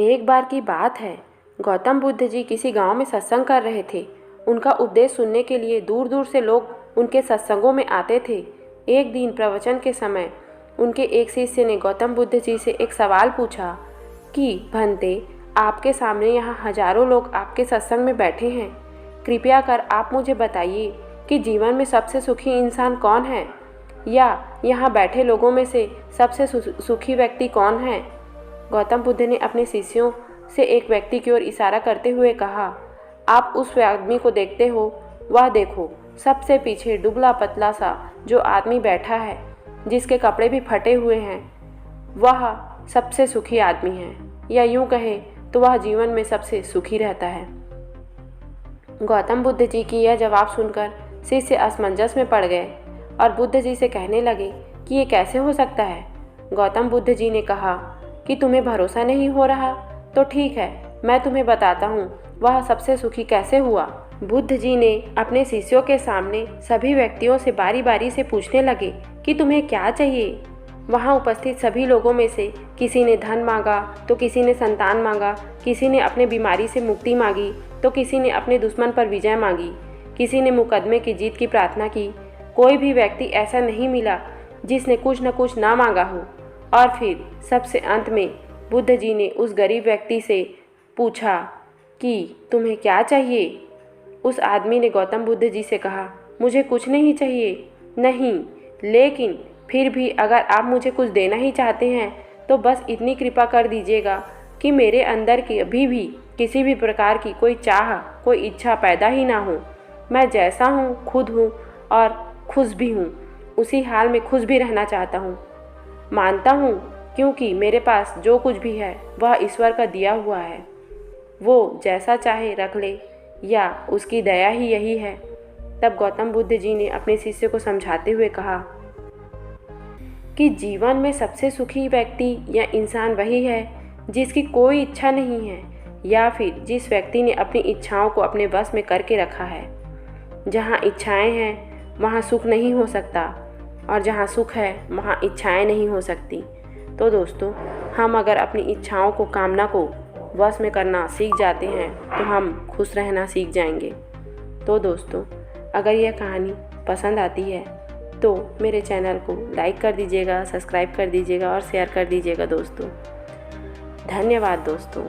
एक बार की बात है, गौतम बुद्ध जी किसी गांव में सत्संग कर रहे थे। उनका उपदेश सुनने के लिए दूर दूर से लोग उनके सत्संगों में आते थे। एक दिन प्रवचन के समय उनके एक शिष्य ने गौतम बुद्ध जी से एक सवाल पूछा कि भंते, आपके सामने यहाँ हजारों लोग आपके सत्संग में बैठे हैं। कृपया कर आप मुझे बताइए कि जीवन में सबसे सुखी इंसान कौन है, या यहाँ बैठे लोगों में से सबसे सुखी व्यक्ति कौन है। गौतम बुद्ध ने अपने शिष्यों से एक व्यक्ति की ओर इशारा करते हुए कहा, आप उस आदमी को देखते हो, वह देखो, सबसे पीछे दुबला पतला सा जो आदमी बैठा है, जिसके कपड़े भी फटे हुए हैं, वह सबसे सुखी आदमी है, या यूं कहे तो वह जीवन में सबसे सुखी रहता है। गौतम बुद्ध जी की यह जवाब सुनकर शिष्य असमंजस में पड़ गए और बुद्ध जी से कहने लगे कि ये कैसे हो सकता है। गौतम बुद्ध जी ने कहा कि तुम्हें भरोसा नहीं हो रहा तो ठीक है, मैं तुम्हें बताता हूँ वह सबसे सुखी कैसे हुआ। बुद्ध जी ने अपने शिष्यों के सामने सभी व्यक्तियों से बारी बारी से पूछने लगे कि तुम्हें क्या चाहिए। वहाँ उपस्थित सभी लोगों में से किसी ने धन मांगा तो किसी ने संतान मांगा, किसी ने अपने बीमारी से मुक्ति मांगी तो किसी ने अपने दुश्मन पर विजय मांगी, किसी ने मुकदमे की जीत की प्रार्थना की। कोई भी व्यक्ति ऐसा नहीं मिला जिसने कुछ न कुछ ना मांगा हो। और फिर सबसे अंत में बुद्ध जी ने उस गरीब व्यक्ति से पूछा कि तुम्हें क्या चाहिए। उस आदमी ने गौतम बुद्ध जी से कहा, मुझे कुछ नहीं चाहिए। नहीं, लेकिन फिर भी अगर आप मुझे कुछ देना ही चाहते हैं तो बस इतनी कृपा कर दीजिएगा कि मेरे अंदर की अभी भी किसी भी प्रकार की कोई चाह, कोई इच्छा पैदा ही ना हो। मैं जैसा हूँ खुद हूँ और खुश भी हूँ, उसी हाल में खुश भी रहना चाहता हूँ। मानता हूँ क्योंकि मेरे पास जो कुछ भी है वह ईश्वर का दिया हुआ है, वो जैसा चाहे रख ले, या उसकी दया ही यही है। तब गौतम बुद्ध जी ने अपने शिष्य को समझाते हुए कहा कि जीवन में सबसे सुखी व्यक्ति या इंसान वही है जिसकी कोई इच्छा नहीं है, या फिर जिस व्यक्ति ने अपनी इच्छाओं को अपने वश में करके रखा है। जहाँ इच्छाएं हैं वहाँ सुख नहीं हो सकता, और जहाँ सुख है वहाँ इच्छाएं नहीं हो सकती। तो दोस्तों, हम अगर अपनी इच्छाओं को, कामना को वश में करना सीख जाते हैं तो हम खुश रहना सीख जाएंगे। तो दोस्तों, अगर यह कहानी पसंद आती है तो मेरे चैनल को लाइक कर दीजिएगा, सब्सक्राइब कर दीजिएगा और शेयर कर दीजिएगा दोस्तों। धन्यवाद दोस्तों।